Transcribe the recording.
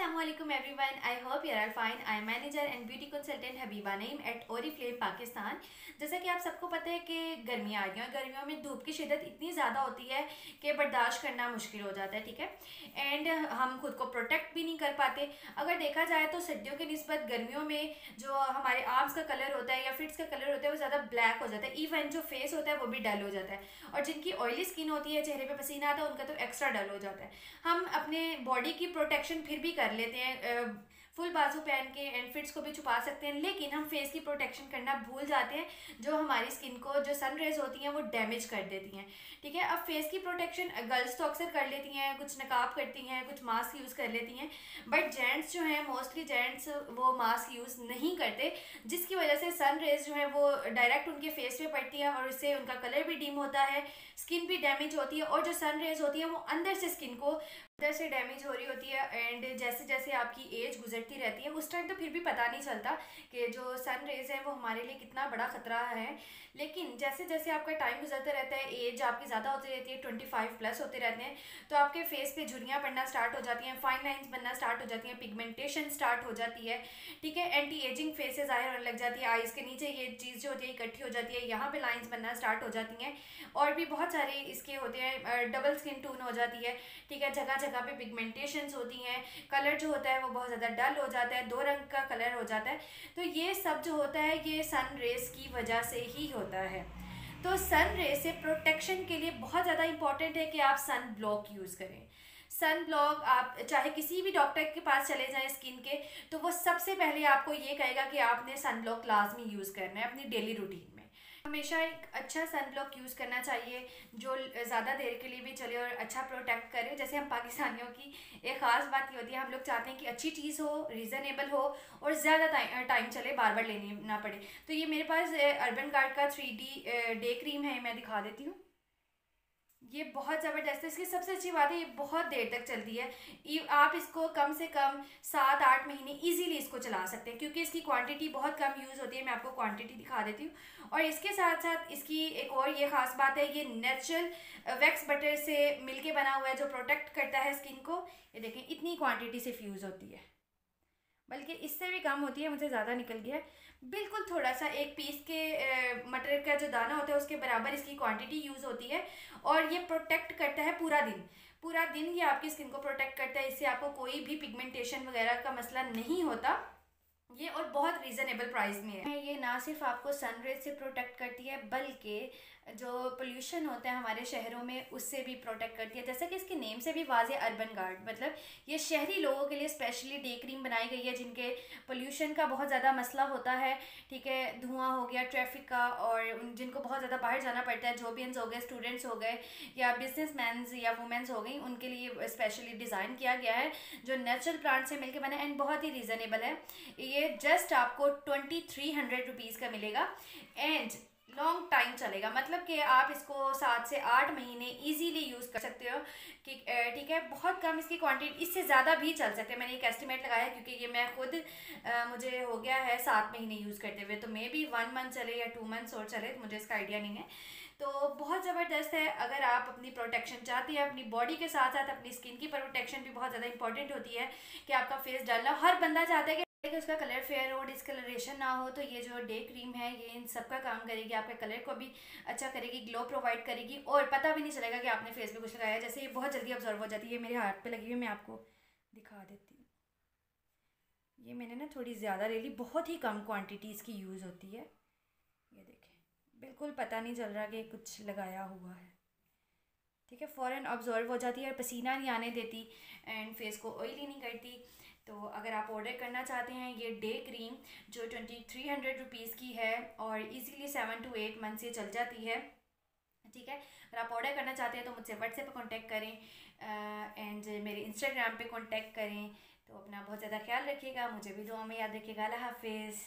Assalamualaikum everyone. I hope you are all fine. I am manager and beauty consultant Habiba Naeem at Oriflame Pakistan. जैसा कि आप सबको पता है कि गर्मियाँ आ गई हैं और गर्मियों में धूप की शिद्दत इतनी ज़्यादा होती है कि बर्दाश्त करना मुश्किल हो जाता है, ठीक है। एंड हम खुद को प्रोटेक्ट भी नहीं कर पाते। अगर देखा जाए तो सर्दियों की निस्बत गर्मियों में जो हमारे आर्म्स का कलर होता है या फिट्स का कलर होता है वो ज़्यादा ब्लैक हो जाता है। इवन जो फेस होता है वो भी डल हो जाता है और जिनकी ऑयली स्किन होती है, चेहरे पे पसीना आता है, उनका तो एक्स्ट्रा डल हो जाता है। हम अपने बॉडी की प्रोटेक्शन फिर भी कर लेते हैं, फुल बाजू पहन के एंड फिट्स को भी छुपा सकते हैं, लेकिन हम फेस की प्रोटेक्शन करना भूल जाते हैं जो हमारी स्किन को जो सन रेज होती हैं वो डैमेज कर देती हैं, ठीक है। अब फेस की प्रोटेक्शन गर्ल्स तो अक्सर कर लेती हैं, कुछ नकाब करती हैं, कुछ मास्क यूज़ कर लेती हैं, बट जेंट्स जो हैं मोस्टली जेंट्स वो मास्क यूज़ नहीं करते, जिसकी वजह से सन रेज जो है वो डायरेक्ट उनके फेस पे पड़ती है और इससे उनका कलर भी डिम होता है, स्किन भी डैमेज होती है और जो सन रेज होती है वो अंदर से स्किन को अंदर से डैमेज हो रही होती है। एंड जैसे जैसे आपकी एज गुजरती रहती है उस टाइम तो फिर भी पता नहीं चलता कि जो सन रेज है वो हमारे लिए कितना बड़ा खतरा है, लेकिन जैसे जैसे आपका टाइम गुजरता रहता है, एज आपकी ज़्यादा होती रहती है, 25+ होते रहते हैं, तो आपके फेस पे झुर्रियाँ पड़ना स्टार्ट हो जाती हैं, फाइन लाइंस बनना स्टार्ट हो जाती हैं, पिगमेंटेशन स्टार्ट हो जाती है, ठीक है। एंटी एजिंग फेसेस ज़ाहिर होने लग जाती है, आइज़ के नीचे ये चीज़ जो होती है इकट्ठी हो जाती है, यहाँ पे लाइंस बनना स्टार्ट हो जाती हैं और भी बहुत सारे इसके होते हैं, डबल स्किन टोन हो जाती है, ठीक है। जगह जगह पे पिगमेंटेशंस होती हैं, कलर जो होता है वो बहुत ज़्यादा डल हो जाता है, 2 रंग का कलर हो जाता है, तो ये सब जो होता है ये सन रेज की वजह से ही होता है। तो सन रेज से प्रोटेक्शन के लिए बहुत ज़्यादा इंपॉर्टेंट है कि आप सन ब्लॉक यूज़ करें। सन ब्लॉक आप चाहे किसी भी डॉक्टर के पास चले जाएं स्किन के, तो वो सबसे पहले आपको ये कहेगा कि आपने सन ब्लॉक लाजमी यूज़ करना है अपनी डेली रूटीन में। हमेशा एक अच्छा सन ब्लॉक यूज़ करना चाहिए जो ज़्यादा देर के लिए भी चले और अच्छा प्रोटेक्ट करे। जैसे हम पाकिस्तानियों की एक ख़ास बात ये होती है, हम लोग चाहते हैं कि अच्छी चीज़ हो, रीज़नेबल हो और ज़्यादा टाइम चले, बार बार लेनी ना पड़े। तो ये मेरे पास अर्बन गार्ड का 3D डे क्रीम है, मैं दिखा देती हूँ। ये बहुत ज़बरदस्त है, इसकी सबसे अच्छी बात है ये बहुत देर तक चलती है। आप इसको कम से कम 7-8 महीने इजीली इसको चला सकते हैं क्योंकि इसकी क्वांटिटी बहुत कम यूज़ होती है। मैं आपको क्वांटिटी दिखा देती हूँ और इसके साथ साथ इसकी एक और ये ख़ास बात है, ये नेचुरल वैक्स बटर से मिलके बना हुआ है जो प्रोटेक्ट करता है स्किन को। ये देखें इतनी क्वान्टिटी सिर्फ यूज़ होती है, बल्कि इससे भी कम होती है, मुझे ज़्यादा निकल गया है। बिल्कुल थोड़ा सा एक पीस के मटर का जो दाना होता है उसके बराबर इसकी क्वांटिटी यूज़ होती है और ये प्रोटेक्ट करता है पूरा दिन। पूरा दिन ये आपकी स्किन को प्रोटेक्ट करता है, इससे आपको कोई भी पिगमेंटेशन वगैरह का मसला नहीं होता ये, और बहुत रीज़नेबल प्राइस में है। ये ना सिर्फ आपको सनरेज से प्रोटेक्ट करती है बल्कि जो पोल्यूशन होता है हमारे शहरों में उससे भी प्रोटेक्ट करती है। जैसा कि इसके नेम से भी वाज़े अर्बन गार्ड, मतलब ये शहरी लोगों के लिए स्पेशली डे क्रीम बनाई गई है जिनके पोल्यूशन का बहुत ज़्यादा मसला होता है, ठीक है। धुआं हो गया ट्रैफिक का, और जिनको बहुत ज़्यादा बाहर जाना पड़ता है, जॉबियंस हो गए, स्टूडेंट्स हो गए या बिजनेसमैन्स या वुमेंस हो गई, उनके लिए स्पेशली डिज़ाइन किया गया है जो नेचुरल प्लांट से मिलकर बना है एंड बहुत ही रीज़नेबल है। ये जस्ट आपको 2300 रुपीज़ का मिलेगा एंड लॉन्ग टाइम चलेगा, मतलब कि आप इसको 7 से 8 महीने इजीली यूज़ कर सकते हो कि ठीक है। बहुत कम इसकी क्वांटिटी, इससे ज़्यादा भी चल सकते हैं। मैंने एक एस्टिमेट लगाया है क्योंकि ये मैं खुद मुझे हो गया है 7 महीने यूज़ करते हुए, तो मे बी 1 मंथ चले या 2 मंथ्स और चले, मुझे इसका आइडिया नहीं है। तो बहुत ज़बरदस्त है। अगर आप अपनी प्रोटेक्शन चाहती हैं अपनी बॉडी के साथ साथ अपनी स्किन की प्रोटेक्शन भी बहुत ज़्यादा इंपॉर्टेंट होती है कि आपका फेस डल ना, हर बंदा चाहता है कि उसका कलर फेयर हो, डिस्कलरेशन ना हो, तो ये जो डे क्रीम है ये इन सब का काम करेगी, आपके कलर को भी अच्छा करेगी, ग्लो प्रोवाइड करेगी और पता भी नहीं चलेगा कि आपने फेस पे कुछ लगाया है। जैसे ये बहुत जल्दी ऑब्जर्व हो जाती है, मेरे हाथ पे लगी हुई, मैं आपको दिखा देती हूँ। ये मैंने ना थोड़ी ज़्यादा ले ली, बहुत ही कम क्वांटिटी इसकी यूज़ होती है। ये देखें बिल्कुल पता नहीं चल रहा कि कुछ लगाया हुआ है, ठीक है। फ़ौरन ऑब्जर्व हो जाती है और पसीना नहीं आने देती एंड फेस को ऑयली नहीं करती। तो अगर आप ऑर्डर करना चाहते हैं ये डे क्रीम जो 2300 रुपीज़ की है और इजीली 7 to 8 मंथ से चल जाती है, ठीक है। अगर आप ऑर्डर करना चाहते हैं तो मुझसे व्हाट्सएप पे कांटेक्ट करें एंड मेरे इंस्टाग्राम पे कांटेक्ट करें। तो अपना बहुत ज़्यादा ख्याल रखिएगा, मुझे भी दुआ में याद रखिएगा। अल्लाह हाफिज़।